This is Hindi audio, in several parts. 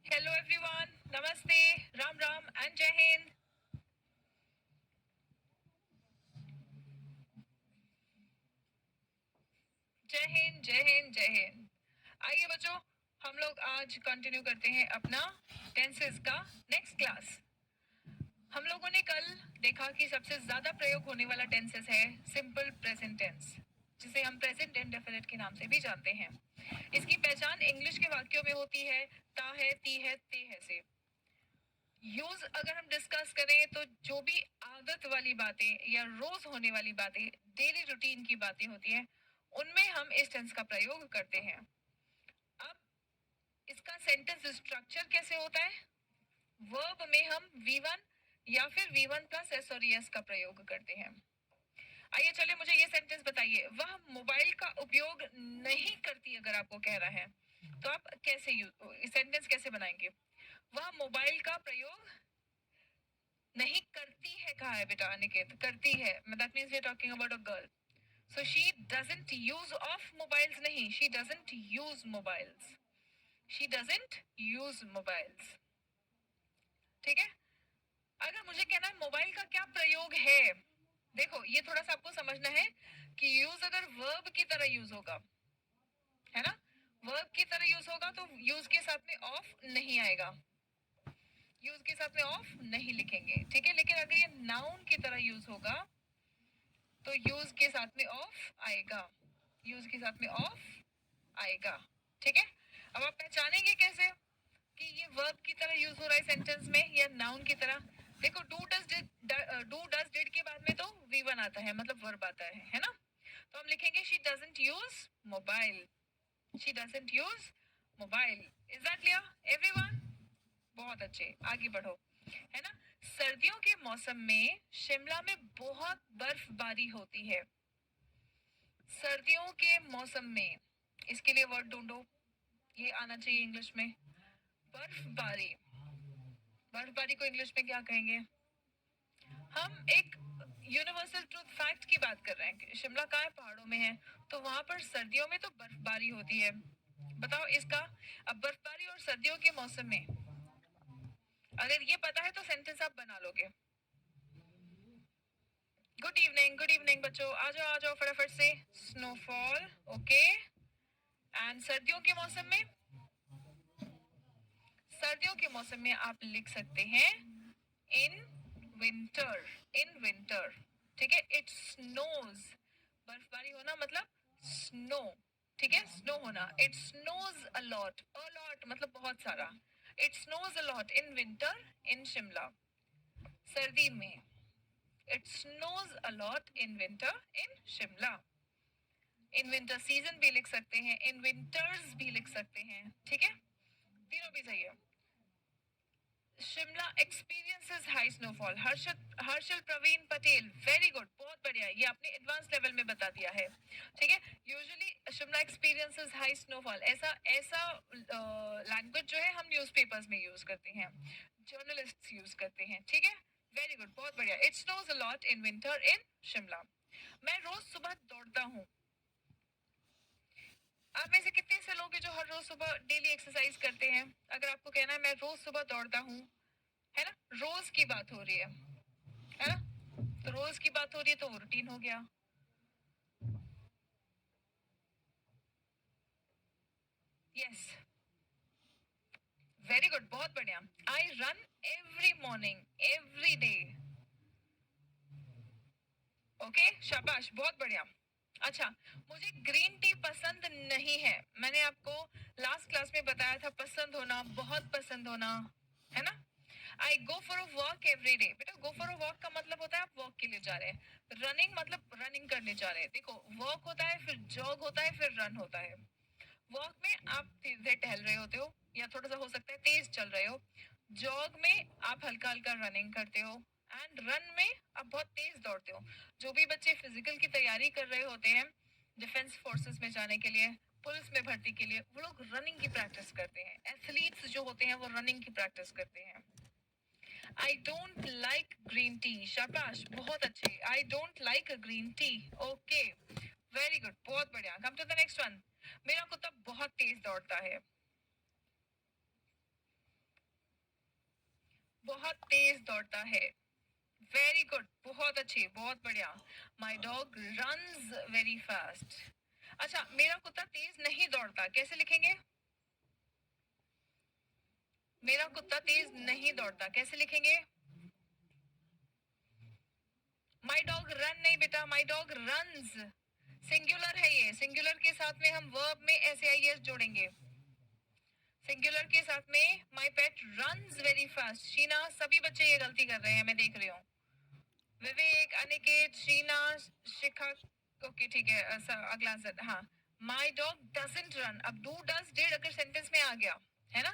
Hello everyone, Namaste, Ram Ram and Jai Hind. जय हिंद जय हिंद जय हिंद। आइए बच्चों, हम लोग आज कंटिन्यू करते हैं अपना टेंसेस का नेक्स्ट क्लास। हम लोगों ने कल देखा कि सबसे ज्यादा प्रयोग होने वाला टेंसेस है सिंपल प्रेजेंट टेंस, जिसे हम प्रेजेंट इंडेफिनिट के नाम से भी जानते हैं। इसकी पहचान इंग्लिश के वाक्यों में होती है ता है, ती है, ते है से। यूज अगर हम डिस्कस करें तो जो भी आदत वाली बातें या रोज होने वाली बातें, डेली रूटीन की बातें होती हैं, उनमें हम इस टेंस का प्रयोग करते हैं। अब इसका सेंटेंस स्ट्रक्चर कैसे होता है? वर्ब में हम V1 या फिर V1 प्लस एस और एस का प्रयोग करते हैं। आइए चले, मुझे ये सेंटेंस बताइए। वह मोबाइल का उपयोग नहीं करती अगर आपको कह रहा है तो आप कैसे सेंटेंस कैसे बनाएंगे? वह मोबाइल का प्रयोग नहीं करती है कहा है बेटा अनिकेत? करती है, that means we are talking about a girl. So she doesn't use of mobiles नहीं, she doesn't use mobiles, she doesn't use mobiles. ठीक है। अगर मुझे कहना है मोबाइल का क्या प्रयोग है, देखो ये थोड़ा सा आपको समझना है कि यूज अगर वर्ब की तरह यूज होगा, है ना, वर्ब की तरह यूज होगा तो यूज के साथ में ऑफ नहीं आएगा, यूज के साथ में ऑफ नहीं लिखेंगे, ठीक है। लेकिन अगर ये नाउन की तरह यूज होगा तो यूज के साथ में ऑफ आएगा, यूज के साथ में ऑफ आएगा, ठीक है। अब आप पहचानेंगे कैसे कि ये वर्ब की तरह यूज हो रहा है सेंटेंस में या नाउन की तरह? देखो डू डज डिड के बाद में तो V1 आता है, मतलब वर्ब आता है ना। तो हम लिखेंगे she doesn't use mobile, she doesn't use mobile. Is that clear everyone? बहुत अच्छे, आगे बढ़ो, है ना। सर्दियों के मौसम में शिमला में बहुत बर्फबारी होती है। सर्दियों के मौसम में, इसके लिए वर्ड ढूंढो, ये आना चाहिए इंग्लिश में। बर्फबारी, बर्फबारी को इंग्लिश में क्या कहेंगे? हम एक यूनिवर्सल ट्रूथ फैक्ट की बात कर रहे हैं कि शिमला कहाँ है? पहाड़ों में है, तो वहां पर सर्दियों में तो बर्फबारी होती है। बताओ इसका। अब बर्फबारी और सर्दियों के मौसम में अगर ये पता है तो सेंटेंस आप बना लोगे। गुड इवनिंग बच्चों, आ जाओ फटाफट से। Snowfall, okay. एंड सर्दियों के मौसम में, सर्दियों के मौसम में आप लिख सकते हैं इन विंटर, इन विंटर, ठीक है। इट स्नोज, बर्फबारी होना मतलब स्नो, ठीक है, स्नो होना। इट स्नोज अलॉट, अलॉट मतलब बहुत सारा। It snows a lot in winter इन शिमला, सर्दी में। It snows a lot in winter in Shimla. In winter season भी लिख सकते हैं, इन विंटर्स भी लिख सकते हैं, ठीक है, तीनों भी सही है। Shimla experiences high snowfall. Harshal Praveen Patel, very good, बहुत बढ़िया, ये आपने एडवांस लेवल में बता दिया है, ठीक है। Usually Shimla experiences high snowfall, ऐसा ऐसा लैंग्वेज जो है हम न्यूज़पेपर्स में यूज करते हैं, जर्नलिस्ट यूज करते हैं, ठीक है। वेरी गुड, बहुत बढ़िया। It snows a lot in winter इन शिमला। मैं रोज सुबह दौड़ता हूँ। आप में से कितने से लोग हैं जो हर रोज सुबह डेली एक्सरसाइज करते हैं? अगर आपको कहना है मैं रोज सुबह दौड़ता हूँ, है ना, रोज की बात हो रही है ना, तो रोज की बात हो रही है तो वो रूटीन हो गया। यस, वेरी गुड, बहुत बढ़िया। I run every morning, every day, okay, शाबाश, बहुत बढ़िया। अच्छा, मुझे ग्रीन टी पसंद नहीं है। मैंने आपको लास्ट क्लास में बताया था पसंद होना, बहुत पसंद होना, है ना। I go for a walk every day. बेटा गो फॉर अ वॉक का मतलब होता है आप वॉक के लिए जा रहे हैं। रनिंग मतलब रनिंग करने जा रहे हैं। देखो वॉक होता है, फिर जॉग होता है, फिर रन होता है। वॉक में आप धीरे टहल रहे होते हो या थोड़ा सा हो सकता है तेज चल रहे हो। जॉग में आप हल्का हल्का रनिंग करते हो, एंड रन में आप बहुत तेज दौड़ते हो। जो भी बच्चे फिजिकल की तैयारी कर रहे होते हैं डिफेंस फोर्सेस में जाने के लिए, पुलिस में भर्ती के लिए, वो लोग रनिंग की प्रैक्टिस करते हैं। एथलीट्स जो होते हैं वो रनिंग की प्रैक्टिस करते हैं। I don't like green tea, शाबाश, बहुत अच्छे, I don't like green tea, okay, very good, बहुत बढ़िया। Come to the next one, मेरा कुत्ता बहुत तेज दौड़ता है, बहुत तेज दौड़ता है, वेरी गुड, बहुत अच्छे, बहुत बढ़िया। My dog runs very fast. अच्छा, मेरा कुत्ता तेज नहीं दौड़ता, कैसे लिखेंगे? मेरा कुत्ता तेज नहीं दौड़ता, कैसे लिखेंगे? माई डॉग रन नहीं बेटा, माई डॉग रन्स, सिंगुलर है ये, सिंगुलर के साथ में हम वर्ब में एस जोड़ेंगे, सिंगुलर के साथ में माई पेट रन्स वेरी फास्ट। शीना, सभी बच्चे ये गलती कर रहे हैं, मैं देख रही हूँ। विवेक, अनिकेत, शीना, शिखा, ओके ठीक है, अगला सेट, हाँ। माई डॉग डजंट रन, अब डू डज डिड अगर सेंटेंस में आ गया है ना,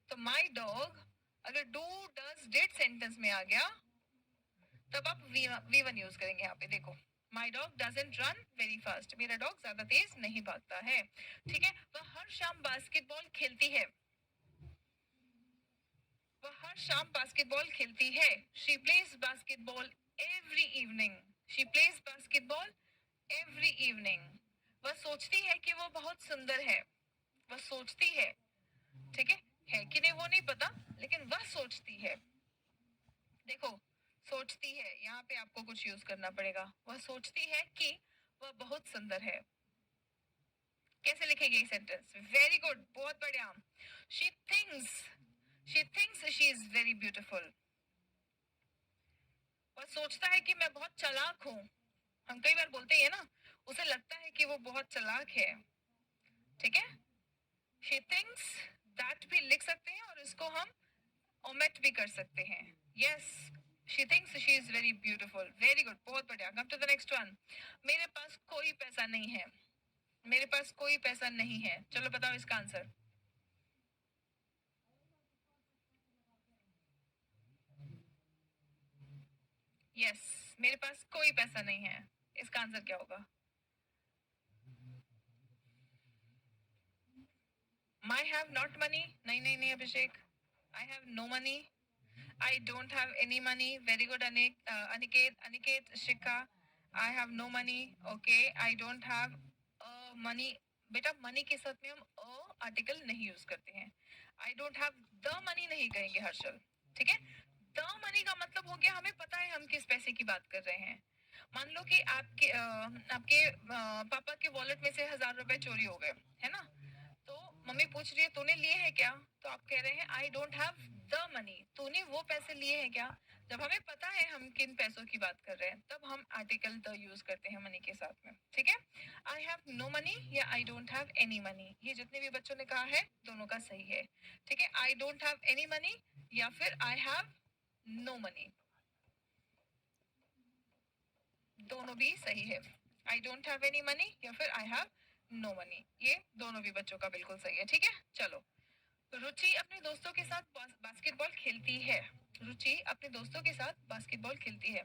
तो माई डॉग अगर डू डज डिड सेंटेंस में आ गया तब आप वी वन यूज करेंगे यहाँ पे, देखो। My dog doesn't run very fast, मेरा डॉग ज्यादा तेज नहीं भागता है, ठीक है। वह हर शाम बास्केटबॉल खेलती है, वह हर शाम बास्केटबॉल खेलती है, she plays basketball every evening, she plays basketball every evening. वह सोचती है कि वो बहुत सुंदर है, वह सोचती है, ठीक है कि नहीं वो नहीं पता, लेकिन वह सोचती है, देखो, सोचती है, यहाँ पे आपको कुछ यूज करना पड़ेगा। वह सोचती है कि वह बहुत सुंदर है, कैसे लिखेंगे ये सेंटेंस? वेरी गुड, बहुत बढ़िया। She thinks, she thinks she is very beautiful, वह सोचता है कि मैं बहुत चालाक हूँ, हम कई बार बोलते हैं ना, उसे लगता है कि वो बहुत चालाक है, ठीक है। शी थिंक्स दैट भी लिख सकते हैं और इसको हम ओमिट भी कर सकते हैं, yes. She thinks she is very beautiful, very good, बहुत बढ़िया। Come to the next one, मेरे पास कोई पैसा नहीं है, मेरे पास कोई पैसा नहीं है, चलो बताओ इसका आंसर। यस, मेरे पास कोई पैसा नहीं है, इसका आंसर क्या होगा? माई हैव नॉट मनी, नहीं नहीं नहीं Abhishek, I have no money, I don't have any money, very good Aniket, Aniket, Shikha, I have no money, okay, I don't have money, बेटा मनी के साथ में हम आर्टिकल नहीं यूज करते हैं, I don't have the money नहीं कहेंगे हर्षल, ठीक है। द मनी का मतलब हो गया हमें पता है हम किस पैसे की बात कर रहे हैं। मान लो कि आपके पापा के वॉलेट में से 1,000 रुपए चोरी हो गए, है ना, तो मम्मी पूछ रही है तूने लिए हैं क्या, तो आप कह रहे हैं I don't have the money, तूने वो पैसे लिए हैं क्या। जब हमें पता है हम किन पैसों की बात कर रहे हैं तब हम आर्टिकल द यूज करते हैं मनी के साथ में, ठीक है। आई हैव नो मनी या आई डोंट हैव एनी मनी, ये जितने भी बच्चों ने कहा है दोनों का सही है, ठीक है। I don't have any money या फिर आई हैव नो मनी, दोनों भी सही है। I don't have any money या फिर आई हैव नो मनी, ये दोनों भी बच्चों का बिल्कुल सही है, ठीक है। चलो, रुचि अपने दोस्तों के साथ बास्केटबॉल खेलती है, रुचि अपने दोस्तों के साथ बास्केटबॉल खेलती है,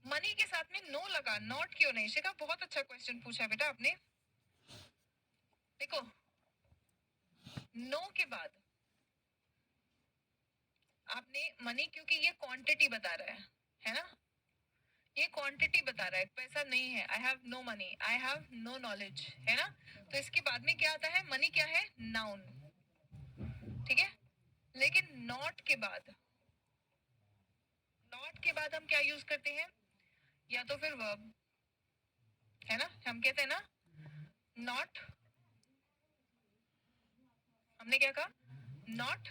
मनी के साथ में नो लगा, नॉट क्यों नहीं? शिखा, बहुत अच्छा क्वेश्चन पूछा बेटा आपने। देखो, नो के बाद आपने मनी, क्योंकि ये क्वांटिटी बता रहा है ना, ये क्वांटिटी बता रहा है, पैसा नहीं है, I have no money, I have no knowledge, है ना। तो इसके बाद में क्या आता है? मनी क्या है? नाउन, ठीक है। लेकिन नॉट के बाद हम क्या यूज करते हैं? या तो फिर वर्ब, है ना, हम कहते हैं ना नॉट, हमने क्या कहा? नॉट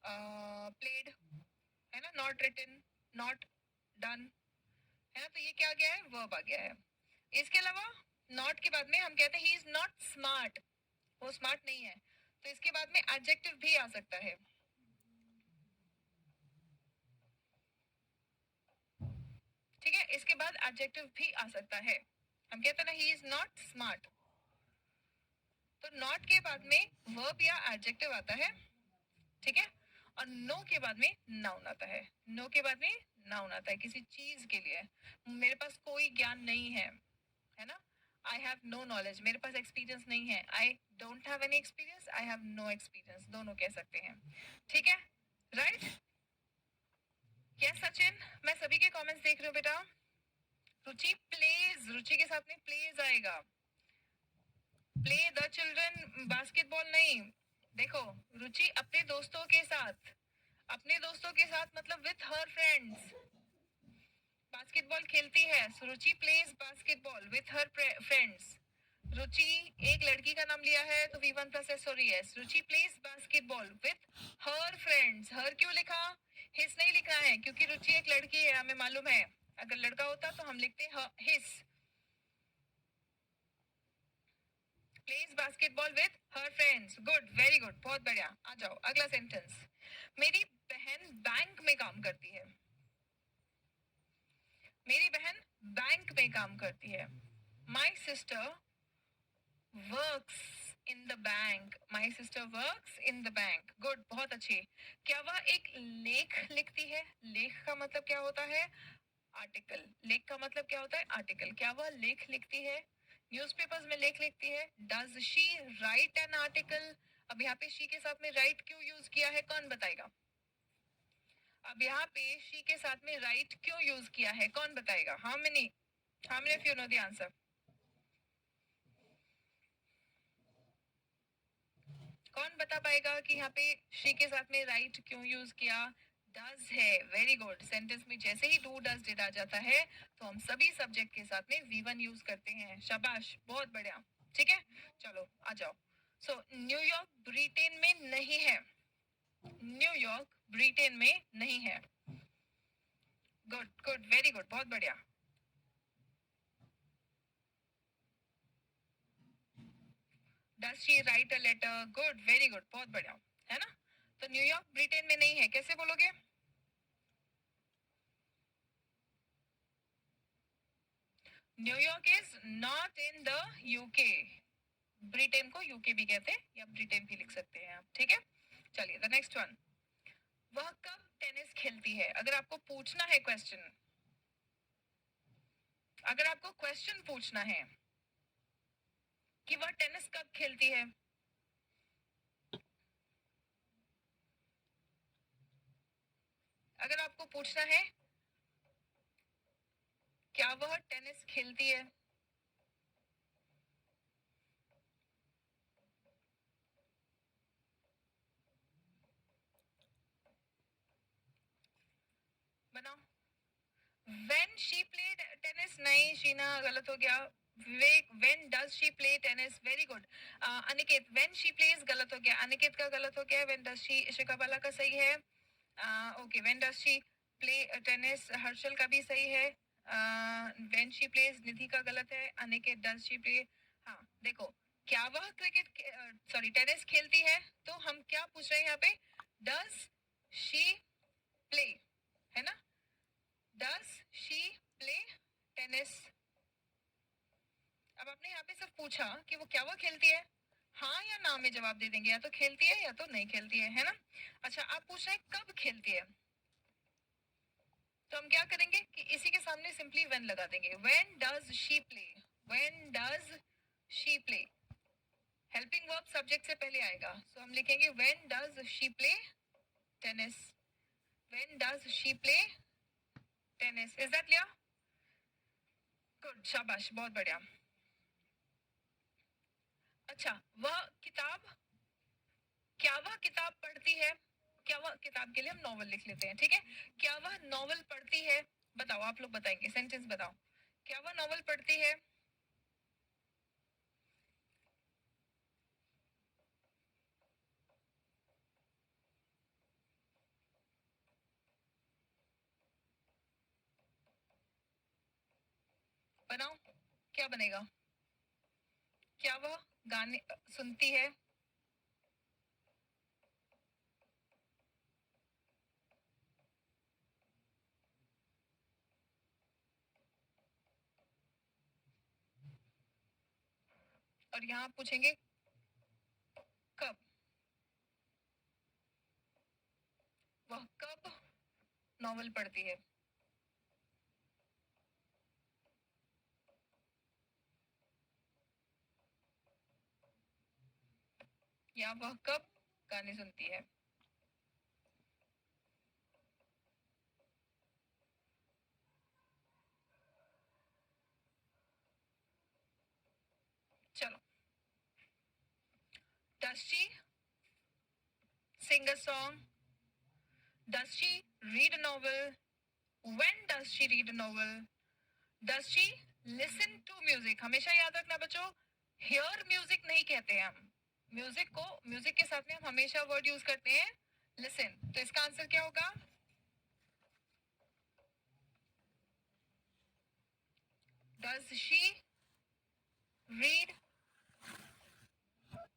प्लेड, है ना, नॉट रिटन, नॉट डन, है ना, तो ये क्या आ गया है? वर्ब आ गया है। इसके अलावा नॉट के बाद में हम कहते हैं ही इज नॉट स्मार्ट, वो स्मार्ट नहीं है, तो इसके बाद में एडजेक्टिव भी आ सकता है, ठीक है। इसके बाद एडजेक्टिव भी आ सकता है, हम कहते हैं ना ही इज नॉट स्मार्ट, तो नॉट के बाद में वर्ब या एडजेक्टिव आता है, ठीक है। और नो के बाद में नाउन आता है, नो के बाद में नाउन आता है किसी चीज के लिए। मेरे पास कोई ज्ञान नहीं है ना, आई हैव नो नॉलेज, मेरे पास एक्सपीरियंस नहीं है, I don't have any experience, I have no experience, दोनों कह सकते हैं। ठीक है, राइट। यस सचिन, मैं सभी के कमेंट्स देख रही हूँ बेटा। रुचि प्लेज, रुचि के साथ में प्लेज आएगा, प्ले द चिल्ड्रन, बास्केटबॉल नहीं। देखो, रुचि अपने दोस्तों के साथ, अपने दोस्तों के साथ मतलब विथ हर फ्रेंड्स बास्केटबॉल खेलती है। So, Ruchi plays basketball with her friends. Ruchi एक लड़की का नाम लिया है तो V1 plus S sorry S. Ruchi plays basketball with her friends. Her क्यों लिखा, हिस नहीं लिखा है क्योंकि रुचि एक लड़की है, हमें मालूम है। अगर लड़का होता तो हम लिखते his. Plays basketball with her friends. Good, very good, बहुत बढ़िया। आ जाओ अगला सेंटेंस। मेरी बहन बैंक में काम करती है, मेरी बहन बैंक में काम करती है। My sister works in the bank, my sister works in the bank. Good, बहुत अच्छी। क्या वह एक लेख लिखती है, लेख का मतलब क्या होता है, आर्टिकल। लेख का मतलब क्या होता है, आर्टिकल। क्या वह लेख लिखती है, न्यूज़पेपर्स में लेख लिखती है। Does she right an article. अब यहाँ पे शी के साथ में राइट क्यों यूज किया है, कौन बताएगा। अब यहाँ पे शी के साथ में राइट क्यों यूज किया है, कौन बताएगा। How many of you know the answer. कौन बता पाएगा कि यहाँ पे शी के साथ में राइट क्यों यूज किया। डज है, वेरी गुड। सेंटेंस में जैसे ही डू डज डिड आ जाता है तो हम सभी सब्जेक्ट के साथ में V1 यूज करते हैं। शाबाश, बहुत बढ़िया। ठीक है, चलो आ जाओ। सो न्यूयॉर्क ब्रिटेन में नहीं है, न्यूयॉर्क ब्रिटेन में नहीं है। गुड गुड, वेरी गुड, बहुत बढ़िया। Does she write a letter. Good, very good, बहुत बढ़िया, है ना। तो न्यूयॉर्क ब्रिटेन में नहीं है, कैसे बोलोगे। New York is not in the UK. Britain को यूके भी कहते हैं या ब्रिटेन भी लिख सकते हैं आप। ठीक है, चलिए द नेक्स्ट वन। वह कब टेनिस खेलती है। अगर आपको पूछना है क्वेश्चन, अगर आपको क्वेश्चन पूछना है कि वह टेनिस कब खेलती है, अगर आपको पूछना है क्या वह टेनिस खेलती है, बनाओ। When she played tennis, नहीं शीना, गलत हो गया। विवेक, when does she play tennis, very good। Aniket, when she plays, गलत हो गया। अनिकेत का गलत हो गया, when does she शिकाबाला का सही है। Okay, when does she play tennis, Harshal का भी सही है। when she plays, निधि का गलत है। Aniket, does she play। हाँ देखो, क्या वह क्रिकेट सॉरी टेनिस खेलती है, तो हम क्या पूछ रहे हैं यहाँ पे, डज शी प्ले, है ना। Does she play tennis? अब आपने यहाँ पे सब पूछा कि वो क्या वो खेलती है, हाँ या ना में जवाब दे देंगे, या तो खेलती है या तो नहीं खेलती है ना। अच्छा, आप पूछ रहे हैं कब खेलती है, तो हम क्या करेंगे कि इसी के सामने सिंपली व्हेन लगा देंगे। When does she play, when does she play. Helping verb subject से पहले आएगा, सो हम लिखेंगे when does she play tennis. When does she play tennis. Is that clear. Good, शाबाश, बहुत बढ़िया। अच्छा, वह किताब, क्या वह किताब पढ़ती है, क्या वह किताब के लिए हम नॉवल लिख लेते हैं। ठीक है, क्या वह नॉवल पढ़ती है, बताओ, आप लोग बताएंगे, सेंटेंस बताओ। क्या वह नॉवल पढ़ती है, बनाओ, क्या बनेगा। क्या वह गाने सुनती है, और यहाँ पूछेंगे कब। नॉवल पढ़ती है? या वह कब गाने सुनती है? चलो, does she sing a song? Does she read a novel? When does she read a novel? Does she listen to music? हमेशा याद रखना बच्चों, hear music नहीं कहते हैं हम। म्यूजिक के साथ में हम हमेशा वर्ड यूज करते हैं listen। तो इसका आंसर क्या होगा? Does she read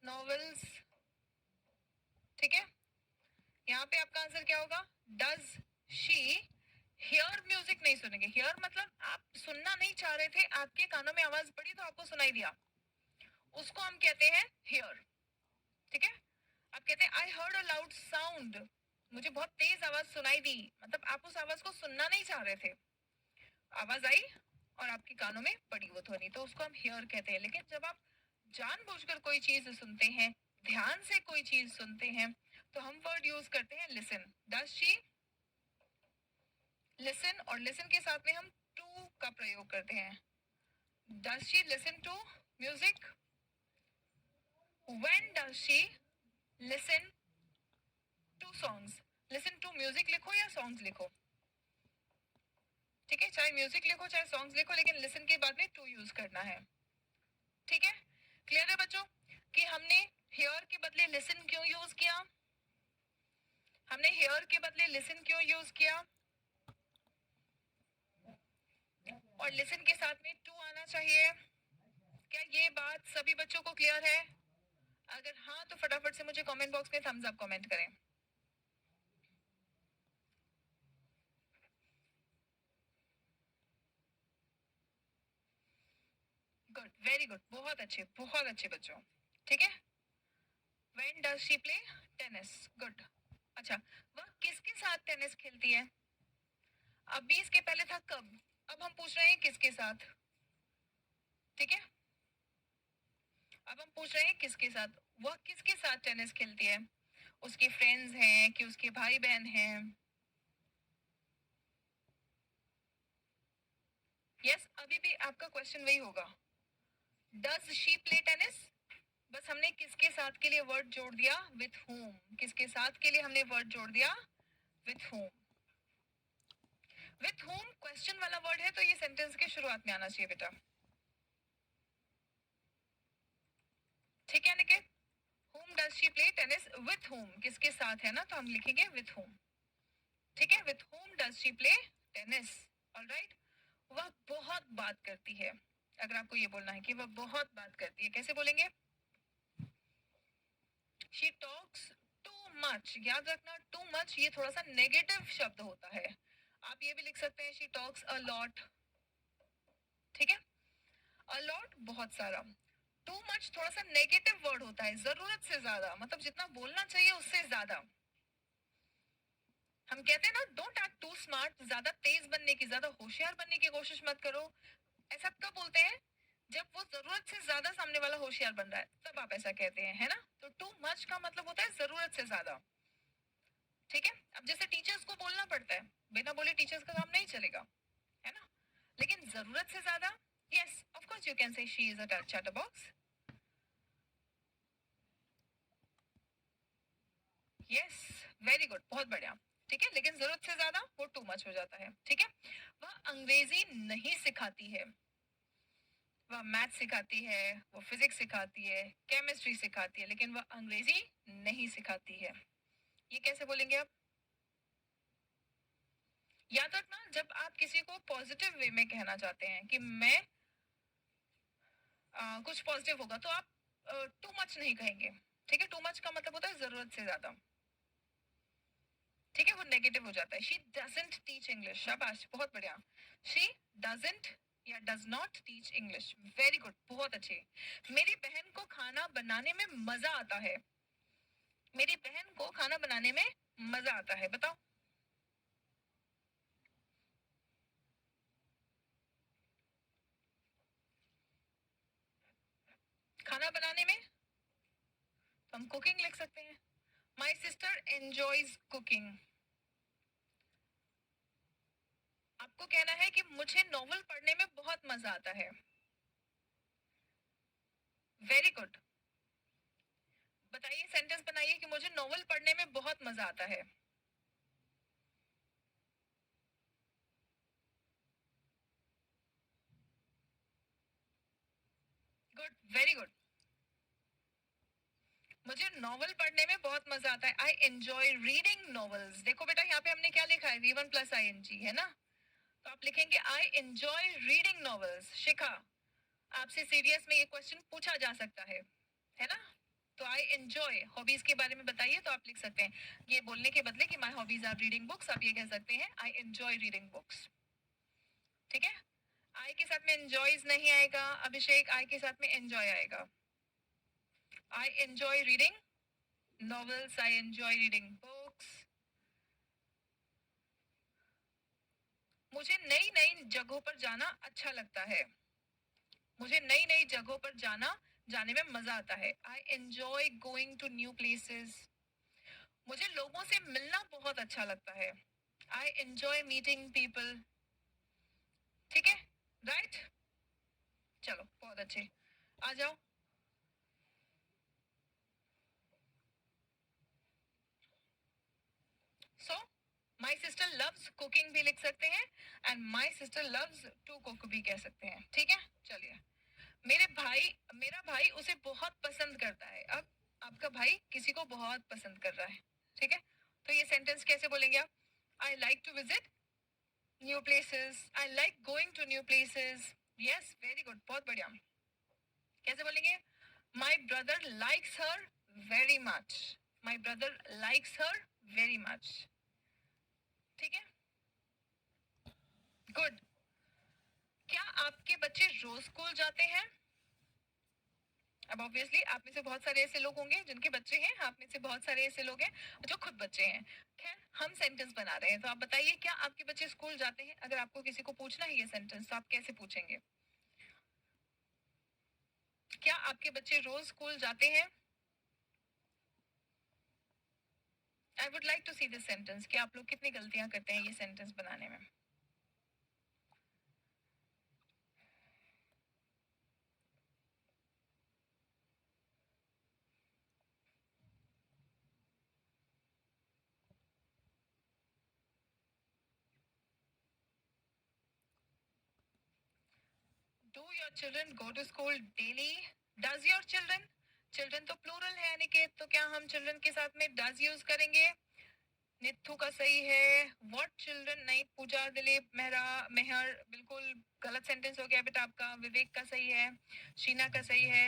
novels? ठीक है, यहाँ पे आपका आंसर क्या होगा? Does she hear music? नहीं सुनेंगे। hear मतलब आप सुनना नहीं चाह रहे थे, आपके कानों में आवाज पड़ी तो आपको सुनाई दिया, उसको हम कहते हैं hear। ठीक है, आप कहते हैं I heard a loud sound, मुझे बहुत तेज आवाज सुनाई दी, मतलब आप उस आवाज को सुनना नहीं चाह रहे थे, आवाज आई और आपके कानों में पड़ी वो ध्वनि, तो उसको हम हियर कहते हैं। लेकिन जब आप जानबूझकर कोई चीज सुनते हैं, ध्यान से कोई चीज सुनते हैं, तो हम वर्ड यूज करते हैं लिसन। डज शी लिसन, और लिसन के साथ में हम टू का प्रयोग करते हैं। Does she listen to music? When does she listen to songs? Listen to music लिखो या सॉन्ग्स लिखो, ठीक है, चाहे म्यूजिक लिखो चाहे सॉन्ग्स लिखो, लेकिन लिसन के बाद में टू यूज करना है। ठीक है, क्लियर है बच्चों कि हमने हेयर के बदले लिसन क्यों यूज किया? हमने हेयर के बदले लिसन क्यों यूज किया? और लिसन के साथ में टू आना चाहिए। क्या ये बात सभी बच्चों को क्लियर है? अगर हाँ तो फटाफट से मुझे कमेंट बॉक्स में थम्स अप कमेंट करें। गुड, वेरी गुड, बहुत अच्छे बच्चों। ठीक है, when does she play tennis? Good. अच्छा, वह किसके साथ टेनिस खेलती है? अभी इसके पहले था कब, अब हम पूछ रहे हैं किसके साथ। ठीक है, अब हम पूछ रहे हैं किसके साथ, वह किसके साथ टेनिस खेलती है? उसके फ्रेंड्स हैं कि उसके भाई बहन हैं? यस, अभी भी आपका क्वेश्चन वही होगा, डज शी प्ले टेनिस? बस हमने किसके साथ के लिए वर्ड जोड़ दिया, विथ whom। किसके साथ के लिए हमने वर्ड जोड़ दिया, with whom। With whom question वाला वर्ड है, तो ये सेंटेंस के शुरुआत में आना चाहिए बेटा। ठीक है Niket, whom does she play tennis? with whom किसके साथ है ना, तो हम लिखेंगे with whom। ठीक है, with whom does she play tennis? Alright, वह बहुत बात करती है। अगर आपको ये बोलना है कि वह बहुत बात करती है, कैसे बोलेंगे? she talks too much। याद रखना, too much ये थोड़ा सा नेगेटिव शब्द होता है। आप ये भी लिख सकते हैं she talks a lot। ठीक है, a lot बहुत सारा, टू मच थोड़ा सा नेगेटिव वर्ड होता है, जरूरत से ज्यादा, मतलब जितना बोलना चाहिए उससे ज्यादा। हम कहते हैं ना, डोंट एक्ट टू स्मार्ट, ज्यादा तेज बनने की, ज्यादा होशियार बनने की कोशिश मत करो। ऐसा कब बोलते हैं? जब वो जरूरत से ज्यादा सामने वाला होशियार बन रहा है, तब आप ऐसा कहते हैं, है ना? तो टू मच का मतलब होता है जरूरत से ज्यादा। ठीक है, अब जैसे टीचर्स को बोलना पड़ता है, बिना बोले टीचर्स का काम नहीं चलेगा, है ना? लेकिन जरूरत से ज्यादा, yes of course you can से she is a chatterbox. Yes, very good, बहुत बढ़िया। ठीक है, लेकिन जरूरत से ज्यादा वो टू मच हो जाता है। ठीक है, वह अंग्रेजी नहीं सिखाती है, वह मैथ सिखाती है, वो फिजिक्स सिखाती है, केमिस्ट्री सिखाती है, लेकिन वह अंग्रेजी नहीं सिखाती है। ये कैसे बोलेंगे आप? याद रखना, जब आप किसी को पॉजिटिव वे में कहना चाहते हैं कि मैं कुछ पॉजिटिव होगा, तो आप टू मच नहीं कहेंगे। ठीक है, टू मच का मतलब होता है जरूरत से ज्यादा। ठीक है, वो नेगेटिव हो जाता है। शी डजंट टीच इंग्लिश, शाबाश, बहुत बढ़िया। शी डजंट या does not teach English, very good, बहुत अच्छे। मेरी बहन को खाना बनाने में मजा आता है, मेरी बहन को खाना बनाने में मजा आता है, बताओ। enjoys cooking? आपको कहना है कि मुझे नॉवल पढ़ने में बहुत मजा आता है. Very good. बताइए, सेंटेंस बनाइए कि मुझे नॉवल पढ़ने में बहुत मजा आता है. Good, very good. मुझे नॉवल पढ़ने में बहुत मजा आता है. I enjoy reading novels. देखो बेटा, यहाँ पे हमने क्या लिखा है, V1 प्लस ING है ना. तो आप लिखेंगे आई एंजॉय रीडिंग नॉवेल्स. शिखा, आपसे सीरियस में ये क्वेश्चन पूछा जा सकता है ना. तो आई एंजॉय, हॉबीज के बारे में बताइए, तो आप लिख सकते हैं ये बोलने के बदले कि my hobbies are reading books, आप ये कह सकते हैं आई एंजॉय रीडिंग बुक्स. ठीक है. आई के साथ में एंजॉयज नहीं आएगा अभिषेक, आई के साथ में एंजॉय आएगा. I enjoy reading novels, I enjoy reading books. मुझे नई नई जगहों पर जाना अच्छा लगता है. मुझे नई नई जगहों पर जाने में मजा आता है. I enjoy going to new places. मुझे लोगों से मिलना बहुत अच्छा लगता है. I enjoy meeting people. ठीक है, राइट. चलो, बहुत अच्छे. आ जाओ. So my sister loves cooking भी लिख सकते हैं, and my sister loves to cook भी कह सकते हैं. ठीक है, चलिए. मेरा भाई उसे बहुत पसंद करता है. अब आपका भाई किसी को बहुत पसंद कर रहा है. ठीक है, तो ये सेंटेंस कैसे बोलेंगे आप. I like to visit new places. I like going to new places. Yes, very good, बहुत बढ़िया. कैसे बोलेंगे. My brother likes her very much. My brother likes her very much. ठीक है, गुड. क्या आपके बच्चे रोज स्कूल जाते हैं. अब ऑब्वियसली आप में से बहुत सारे ऐसे लोग होंगे जिनके बच्चे हैं, आप में से बहुत सारे ऐसे लोग हैं जो खुद बच्चे हैं. खैर, हम सेंटेंस बना रहे हैं, तो आप बताइए क्या आपके बच्चे स्कूल जाते हैं. अगर आपको किसी को पूछना है ये सेंटेंस, तो आप कैसे पूछेंगे. क्या आपके बच्चे रोज स्कूल जाते हैं. I would like to see this sentence कि आप लोग कितनी गलतियां करते हैं ये सेंटेंस बनाने में. Do your children go to school daily? Does your children? Children तो प्लूरल है अनिकेत, तो क्या हम चिल्ड्रन के साथ में डज यूज करेंगे. निथु का सही है. व्हाट चिल्ड्रन नहीं. पूजा, दिलीप, मेहर बिल्कुल गलत सेंटेंस हो गया बेटा आपका. विवेक का सही है. शीना का सही है.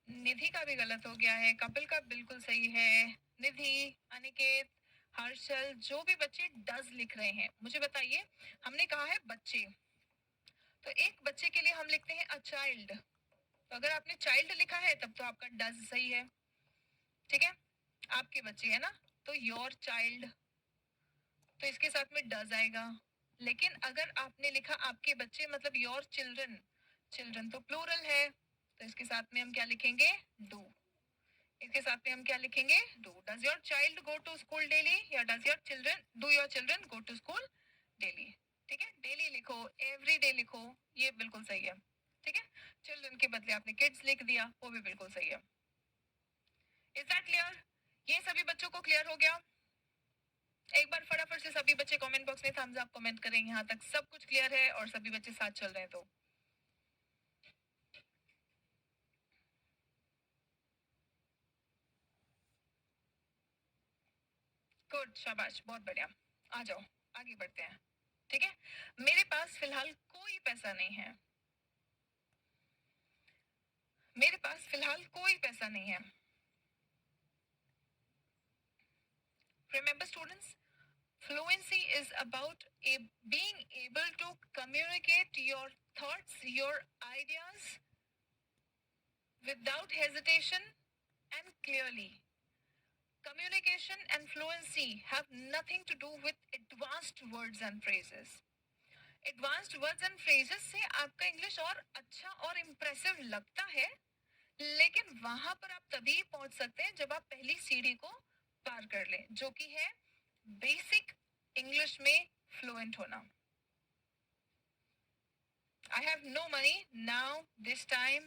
निधि का भी गलत हो गया है. कपिल का बिल्कुल सही है. निधि, अनिकेत, हर्षल, जो भी बच्चे डज लिख रहे हैं मुझे बताइए. हमने कहा है बच्चे, तो एक बच्चे के लिए हम लिखते हैं अ चाइल्ड. तो अगर आपने चाइल्ड लिखा है तब तो आपका डज सही है. ठीक है, आपके बच्चे है ना, तो योर चाइल्ड, तो इसके साथ में डज आएगा. लेकिन अगर आपने लिखा आपके बच्चे मतलब योर चिल्ड्रन, चिल्ड्रन तो प्लूरल है, तो इसके साथ में हम क्या लिखेंगे. डू. इसके साथ में हम क्या लिखेंगे. Do. Does your child go to school daily, या does your children, do your children go to school daily. ठीक है, डेली लिखो, एवरी डे लिखो, ये बिल्कुल सही है. ठीक है, चिल्ड्रन के बदले आपने किड्स लिख दिया, वो भी बिल्कुल सही है. Is that clear. ये सभी बच्चों को क्लियर हो गया. एक बार फटाफट से सभी बच्चे कमेंट बॉक्स में थम्स अप कमेंट करें, यहाँ तक सब कुछ क्लियर है और सभी बच्चे साथ चल रहे हैं. तो गुड, शाबाश, बहुत बढ़िया. आ जाओ, आगे बढ़ते हैं. ठीक है, मेरे पास फिलहाल कोई पैसा नहीं है. मेरे पास फिलहाल कोई पैसा नहीं है. Remember students, fluency is about being able to communicate your thoughts, your ideas without hesitation and clearly. Communication and fluency have nothing to do with advanced words and phrases. Advanced words and phrases से आपका इंग्लिश और अच्छा और इम्प्रेसिव लगता है, लेकिन वहां पर आप तभी पहुंच सकते हैं जब आप पहली सीढ़ी को पार कर लें, जो कि है बेसिक इंग्लिश में फ्लुएंट होना. I have no money now, this time,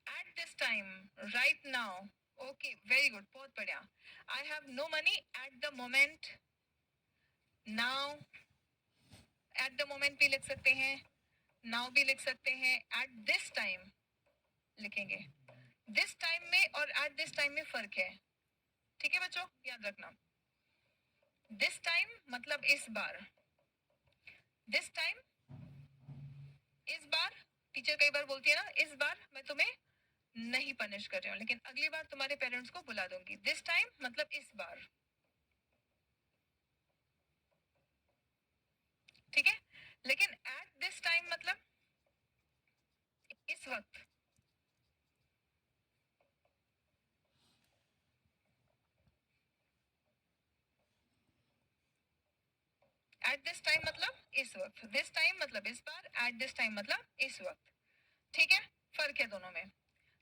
at this time, right now. Okay, very good, बहुत बढ़िया. I have no money at the moment, now. At the moment भी लिख सकते हैं, now भी लिख सकते हैं, at this time लिखेंगे. This time में और at this time में फर्क है. ठीक है बच्चों, याद रखना. This time मतलब इस बार. This time इस बार. टीचर कई बार बोलती है ना, इस बार मैं तुम्हें नहीं पनिश कर रही हूँ, लेकिन अगली बार तुम्हारे पेरेंट्स को बुला दूंगी. दिस टाइम मतलब इस बार. ठीक है, लेकिन एट दिस टाइम मतलब इस वक्त. एट दिस टाइम मतलब इस वक्त. दिस टाइम मतलब इस बार, एट दिस टाइम मतलब इस वक्त. ठीक है, फर्क है दोनों में.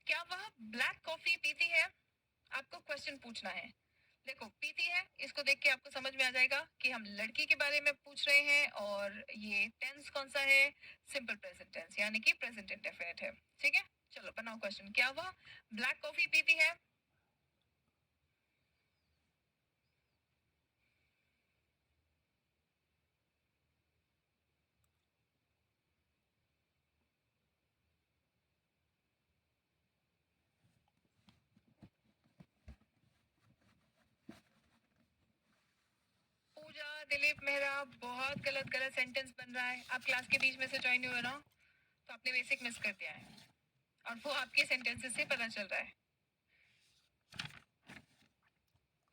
क्या वह ब्लैक कॉफी पीती है? आपको क्वेश्चन पूछना है. देखो, पीती है, इसको देख के आपको समझ में आ जाएगा कि हम लड़की के बारे में पूछ रहे हैं, और ये टेंस कौन सा है? सिंपल प्रेजेंट टेंस, यानी कि प्रेजेंट इंडेफिनिट है. ठीक है, चलो बनाओ क्वेश्चन. क्या वह ब्लैक कॉफी पीती है? पूजा, दिलीप मेहरा, बहुत गलत गलत सेंटेंस बन रहा है. आप क्लास के बीच में से ज्वाइन हुए ना, तो आपने बेसिक मिस कर दिया है, और वो आपके सेंटेंसेस से पता चल रहा है.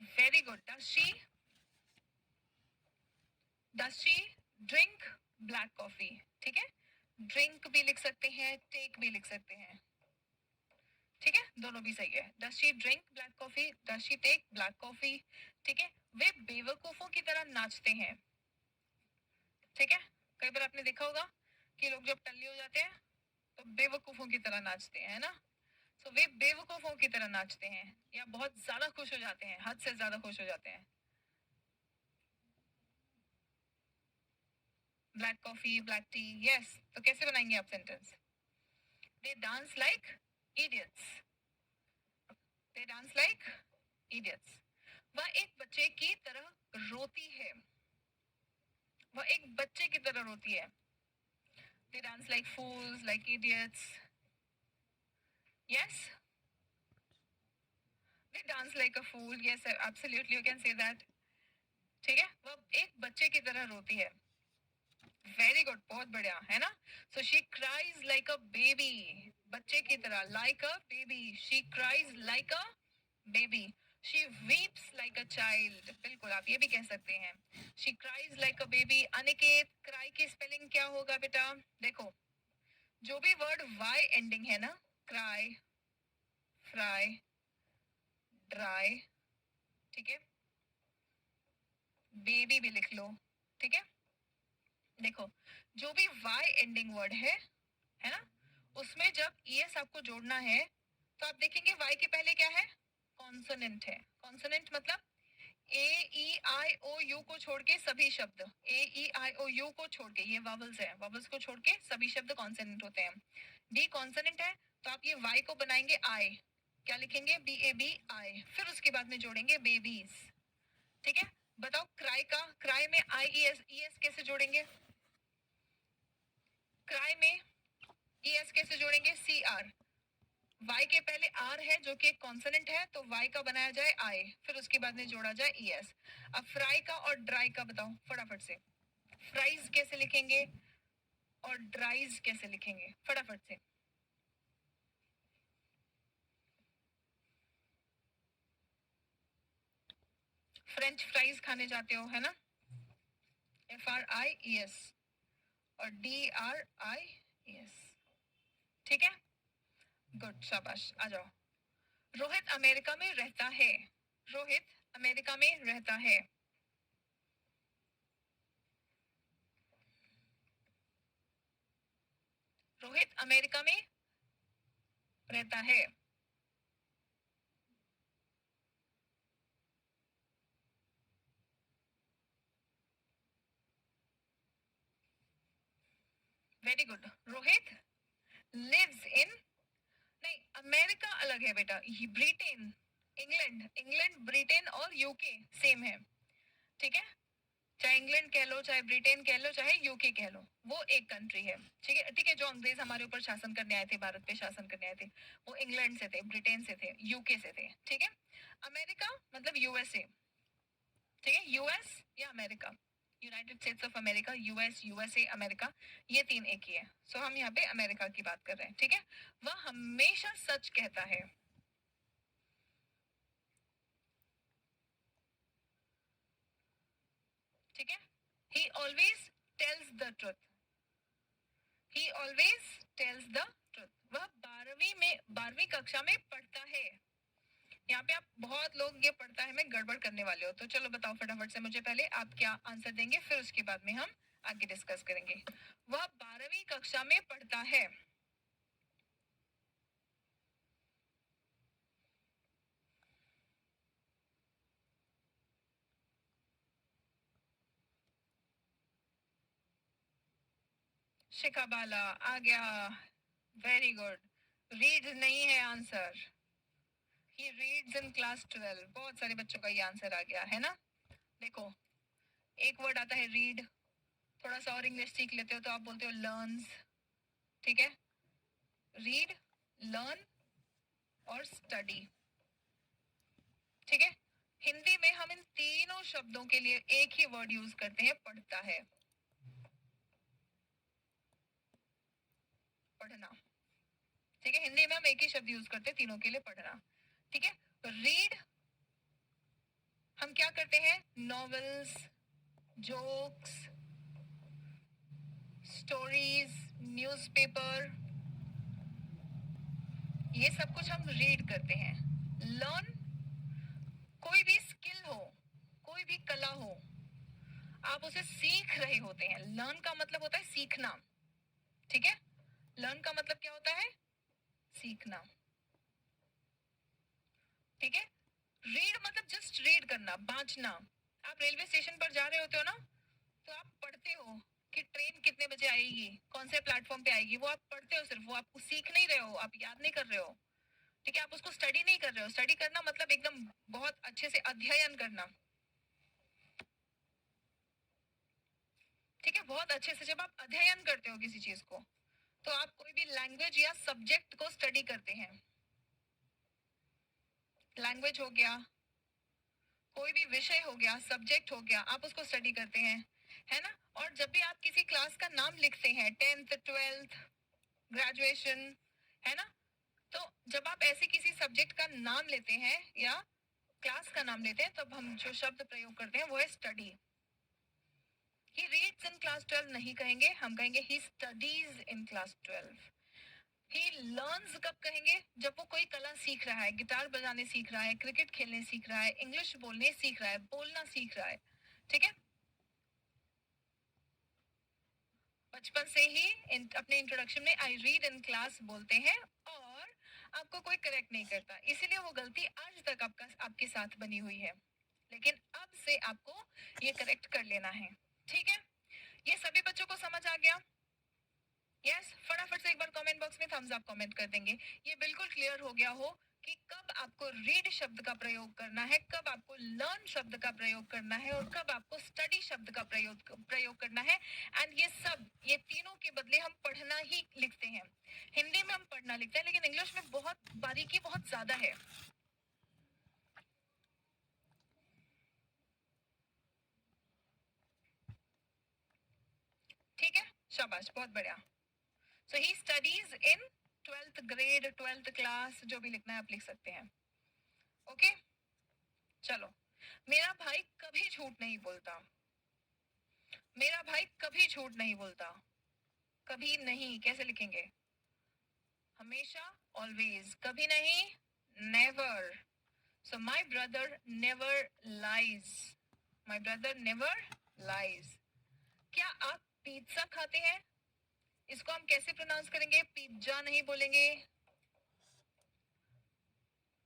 Very good. Does she drink black coffee? ठीक है, ड्रिंक भी लिख सकते हैं, टेक भी लिख सकते हैं. ठीक है, दोनों भी सही है. Does she drink black coffee? Does she take black coffee? ठीक है, वे बेवकूफों की तरह नाचते हैं. ठीक है, कई बार आपने देखा होगा कि लोग जब टल्ली हो जाते हैं तो बेवकूफों की तरह नाचते हैं, है ना. सो वे बेवकूफों की तरह नाचते हैं, या बहुत ज्यादा खुश हो जाते हैं, हद से ज्यादा खुश हो जाते हैं. Black coffee, black T, yes. तो कैसे बनाएंगे आप सेंटेंस? दे डांस लाइक इडियट्स. दे डांस लाइक इडियट्स. वह एक बच्चे की तरह रोती है. वह एक बच्चे की तरह रोती है. They dance like fools, like idiots. Yes, they dance like a fool. Yes, absolutely you can say that. ठीक है, वह एक बच्चे की तरह रोती है. वेरी गुड, बहुत बढ़िया, है ना. So she cries like a baby. बच्चे की तरह, like a baby. She cries like a baby. She weeps like a child. बिल्कुल, आप ये भी कह सकते हैं. She cries like a baby. Aniket, cry की स्पेलिंग क्या होगा बेटा? देखो, जो भी वर्ड वाई एंडिंग है ना, क्राई, फ्राई, ड्राई, ठीक है, बेबी भी लिख लो. ठीक है, देखो, जो भी वाई एंडिंग वर्ड है ना, उसमें जब ईएस आपको जोड़ना है, तो आप देखेंगे वाई के पहले क्या है? कॉन्सोनेंट है. कॉन्सोनेंट मतलब ए ई आई ओ यू को छोड़ के सभी शब्द. ए ई आई ओ यू को छोड़ के, ये वावल्स है, वावल्स को छोड़ के सभी शब्द कॉन्सोनेंट होते हैं. डी कॉन्सोनेंट है, तो आप ये वाई को बनाएंगे आई. क्या लिखेंगे? B A B I. फिर उसके बाद में जोड़ेंगे बेबीज. ठीक है, बताओ, क्राई का, क्राई में आई ई एस कैसे जोड़ेंगे? क्राई में ई एस कैसे जोड़ेंगे? C R. वाई के पहले आर है जो कि एक कॉन्सोनेंट है, तो वाई का बनाया जाए आई, फिर उसके बाद में जोड़ा जाए ई एस. अब फ्राई का और ड्राई का बताओ फटाफट से. फ्राइज कैसे लिखेंगे और ड्राइज कैसे लिखेंगे? फटाफट से. फ्रेंच फ्राइज खाने जाते हो, है ना? F R I E S और D R I E S. ठीक है, गुड, शाबाश, आ जाओ. रोहित अमेरिका में रहता है. रोहित अमेरिका में रहता है. रोहित अमेरिका में रहता है. Very good Rohit. Lives in, नहीं अमेरिका अलग है बेटा, ब्रिटेन, इंग्लैंड ब्रिटेन और यूके सेम है. ठीक है, चाहे इंग्लैंड कह लो, चाहे ब्रिटेन कह लो, चाहे यूके कह लो, वो एक कंट्री है. ठीक है ठीक है, जो अंग्रेज हमारे ऊपर शासन करने आए थे, भारत पे शासन करने आए थे, वो इंग्लैंड से थे, ब्रिटेन से थे, यूके से थे. ठीक है, अमेरिका मतलब यूएसए. ठीक है, यूएस या America, United states of America, US, USA, America, ये तीन एक ही है. सो हम यहाँ पे अमेरिका की बात कर रहे हैं. ठीक है, वह हमेशा सच कहता है. ठीक है, ही always tells the truth, he always tells the truth. वह 12वीं कक्षा में पढ़ता है. यहाँ पे आप बहुत लोग ये पढ़ता है में गड़बड़ करने वाले हो, तो चलो बताओ फटाफट से मुझे पहले आप क्या आंसर देंगे, फिर उसके बाद में हम आगे डिस्कस करेंगे. वह 12वीं कक्षा में पढ़ता है. शिखा बाला आ गया, वेरी गुड. रीड नहीं है answer, he reads in class 12. बहुत सारे बच्चों का ये आंसर आ गया है ना. देखो, एक वर्ड आता है रीड, थोड़ा सा और इंग्लिश सीख लेते हो तो आप बोलते हो लर्न्स. ठीक है, रीड, लर्न और स्टडी. ठीक है, हिंदी में हम इन तीनों शब्दों के लिए एक ही वर्ड यूज करते हैं, पढ़ता है, पढ़ना. ठीक है, हिंदी में हम एक ही शब्द यूज करते हैं तीनों के लिए, पढ़ना. ठीक है, रीड हम क्या करते हैं, नॉवेल्स, जोक्स, स्टोरीज, न्यूज़पेपर, ये सब कुछ हम रीड करते हैं. लर्न, कोई भी स्किल हो, कोई भी कला हो, आप उसे सीख रहे होते हैं. लर्न का मतलब होता है सीखना. ठीक है, लर्न का मतलब क्या होता है, सीखना. ठीक है, रीड मतलब जस्ट रीड करना, बांचना. आप रेलवे स्टेशन पर जा रहे होते हो ना, तो आप पढ़ते हो कि ट्रेन कितने बजे आएगी, कौन से प्लेटफॉर्म पे आएगी, वो आप पढ़ते हो सिर्फ, वो आप सीख नहीं रहे हो, आप याद नहीं कर रहे हो. ठीक है, आप उसको स्टडी नहीं कर रहे हो. स्टडी करना मतलब एकदम बहुत अच्छे से अध्ययन करना. ठीक है, बहुत अच्छे से जब आप अध्ययन करते हो किसी चीज को, तो आप कोई भी लैंग्वेज या सब्जेक्ट को स्टडी करते हैं. लैंग्वेज हो गया, कोई भी विषय हो गया, सब्जेक्ट हो गया, आप उसको स्टडी करते हैं, है ना. और जब भी आप किसी क्लास का नाम लिखते हैं, 10th 12th ग्रेजुएशन, है ना, तो जब आप ऐसे किसी सब्जेक्ट का नाम लेते हैं या क्लास का नाम लेते हैं, तब हम जो शब्द प्रयोग करते हैं वो है study. He reads in class 12 नहीं कहेंगे, हम कहेंगे ही studies in class 12. He learns कब कहेंगे, जब वो कोई कला सीख रहा है, गिटार बजाने सीख रहा है, क्रिकेट खेलने सीख रहा है, इंग्लिश बोलने सीख रहा है, बोलना सीख रहा है. ठीक है, बचपन से ही अपने इंट्रोडक्शन में आई रीड इन क्लास बोलते हैं, और आपको कोई करेक्ट नहीं करता, इसीलिए वो गलती आज तक आपके साथ बनी हुई है. लेकिन अब से आपको ये करेक्ट कर लेना है. ठीक है, ये सभी बच्चों को समझ आ गया. यस, फटाफट से एक बार कमेंट बॉक्स में थम्स अप कमेंट कर देंगे. ये बिल्कुल क्लियर हो गया हो कि कब आपको रीड शब्द का प्रयोग करना है, कब आपको लर्न शब्द का प्रयोग करना है, और कब आपको स्टडी शब्द का प्रयोग करना है. एंड ये तीनों के बदले हम पढ़ना ही लिखते हैं. हिंदी में हम पढ़ना लिखते हैं, लेकिन इंग्लिश में बहुत बारीकी बहुत ज्यादा है. ठीक है, शाबाश, बहुत बढ़िया. So he studies in 12th grade, 12th class, जो भी लिखना है आप लिख सकते हैं. ओके, चलो. मेरा भाई कभी झूठ नहीं बोलता, मेरा भाई कभी झूठ नहीं बोलता. कभी नहीं कैसे लिखेंगे, हमेशा, ऑलवेज. कभी नहीं, never. So my brother never lies, my brother never lies. क्या आप पिज्जा खाते हैं, इसको हम कैसे प्रोनाउंस करेंगे, पिज्जा नहीं बोलेंगे,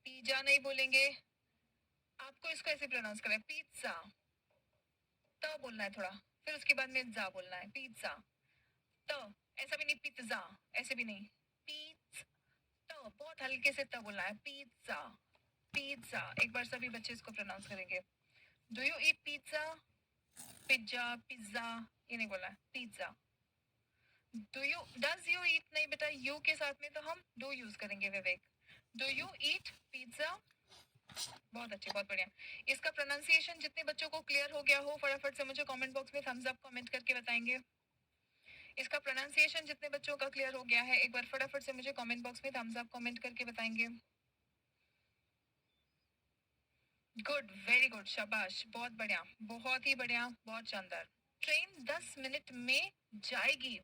पिज्जा नहीं बोलेंगे, आपको इसको ऐसे प्रोनाउंस करना है, पिज्जा. तो बोलना है थोड़ा, फिर उसके बाद में जा बोलना है, पिज्जा. तो ऐसा भी नहीं पिज्जा, ऐसे भी नहीं, पिज्जा, बहुत हल्के से त बोलना है, पिज्जा, पिज्जा। एक बार सभी बच्चे इसको प्रोनाउंस करेंगे। Do you eat pizza, pizza, pizza, ये नहीं बोला है, pizza. Do you, does you eat नहीं बेटा, यू के साथ में तो हम डू यूज करेंगे विवेक। डू यू ईट पिज्जा, बहुत अच्छे, बहुत बढ़िया। इसका प्रोनाउंसिएशन जितने बच्चों को क्लियर हो गया हो फटाफट से मुझे कमेंट बॉक्स में थम्स अप कमेंट करके बताएंगे। इसका प्रोनाउंसिएशन जितने बच्चों का क्लियर हो गया है एक बार फटाफट से मुझे कमेंट बॉक्स में थम्स अप कमेंट करके बताएंगे। गुड, वेरी गुड, शाबाश, बहुत बढ़िया, बहुत ही बढ़िया, बहुत शानदार। ट्रेन 10 मिनट में जाएगी।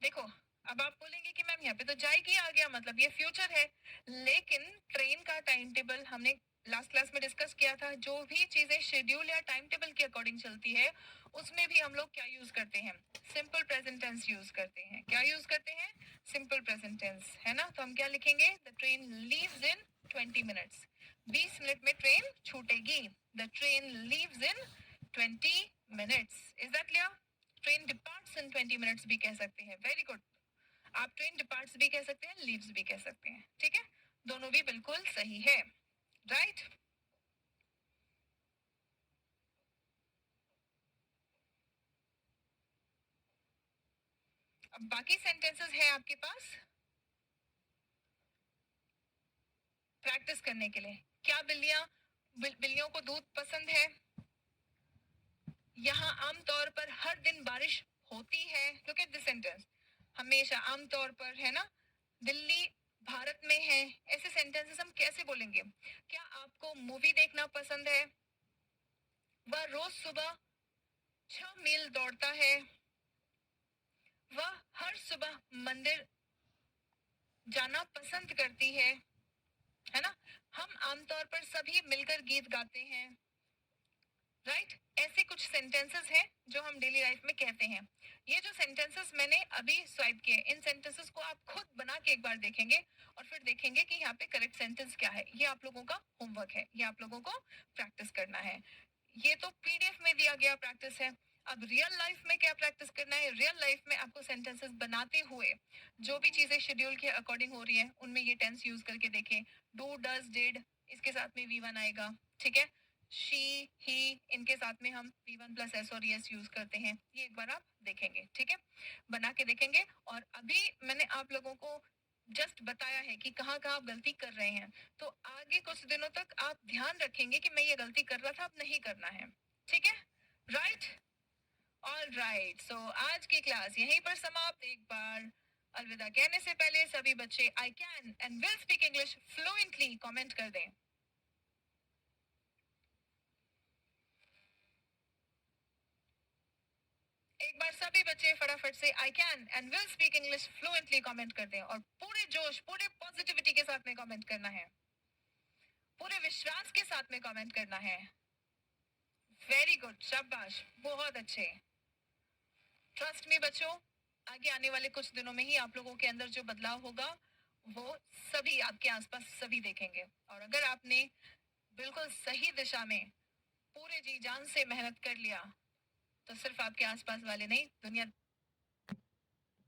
देखो, अब आप बोलेंगे कि मैम यहाँ पे तो जाएगी आ गया, मतलब ये फ्यूचर है, लेकिन ट्रेन का टाइम टेबल हमने लास्ट क्लास में डिस्कस किया था। जो भी चीजें शेड्यूल या टाइम टेबल के अकॉर्डिंग चलती है उसमें भी हम लोग क्या यूज करते हैं, सिंपल प्रेजेंट टेंस यूज करते हैं। क्या यूज करते हैं, सिंपल प्रेजेंट टेंस, है ना। तो हम क्या लिखेंगे, the train leaves in 20 minutes, 20 minute में ट्रेन छूटेगी। The train leaves in 20 minutes, is that clear. Train departs in 20 minutes भी कह सकते हैं, वेरी गुड। आप ट्रेन डिपार्ट्स भी कह सकते हैं, लीव्स भी कह सकते हैं, ठीक है, दोनों भी बिल्कुल सही है, राइट। अब बाकी सेंटेंसेस है आपके पास प्रैक्टिस करने के लिए। क्या बिल्लियों को दूध पसंद है। यहाँ आमतौर पर हर दिन बारिश होती है, लुक एट दिस सेंटेंस, हमेशा, आमतौर पर, है ना। दिल्ली भारत में है, ऐसे सेंटेंसेस हम कैसे बोलेंगे। क्या आपको मूवी देखना पसंद है। वह रोज सुबह 6 मील दौड़ता है। वह हर सुबह मंदिर जाना पसंद करती है ना। हम आमतौर पर सभी मिलकर गीत गाते हैं, राइट। ऐसे कुछ सेंटेंसेस हैं जो हम डेली लाइफ में कहते हैं। ये जो सेंटेंसेस मैंने अभी स्वाइप किए, इन सेंटेंसेस को आप खुद बना के एक बार देखेंगे और फिर देखेंगे कि यहाँ पे करेक्ट सेंटेंस क्या है। ये आप लोगों का होमवर्क है, ये आप लोगों को प्रैक्टिस करना है। ये तो पीडीएफ में दिया गया प्रैक्टिस है। अब रियल लाइफ में क्या प्रैक्टिस करना है, रियल लाइफ में आपको सेंटेंसेस बनाते हुए जो भी चीजें शेड्यूल के अकॉर्डिंग हो रही है उनमें ये टेंस यूज करके देखें। डू, डज, डिड, इसके साथ में V1 आएगा, ठीक है। शी, ही, इनके साथ में हम V1 प्लस एस और यस यूज करते हैं। ये एक बार आप देखेंगे, ठीक है, बना के देखेंगे। और अभी मैंने आप लोगों को जस्ट बताया है कि कहाँ कहाँ आप गलती कर रहे हैं, तो आगे कुछ दिनों तक आप ध्यान रखेंगे कि मैं ये गलती कर रहा था, अब नहीं करना है, ठीक है, राइट। ऑल राइट, सो आज की क्लास यहीं पर समाप्त। एक बार अलविदा कहने से पहले सभी बच्चे I can and will speak English fluently comment कर दें। एक बार सभी बच्चे फटाफट से I can and will speak English fluently comment कर दें, और पूरे जोश, पूरे पॉजिटिविटी के साथ में कमेंट करना है, पूरे विश्वास के साथ में कमेंट करना है। वेरी गुड, शाबाश, बहुत अच्छे। ट्रस्ट मी बच्चों, आगे आने वाले कुछ दिनों में ही आप लोगों के अंदर जो बदलाव होगा वो सभी आपके आसपास सभी देखेंगे। और अगर आपने बिल्कुल सही दिशा में पूरे जी जान से मेहनत कर लिया तो सिर्फ आपके आसपास वाले नहीं, दुनिया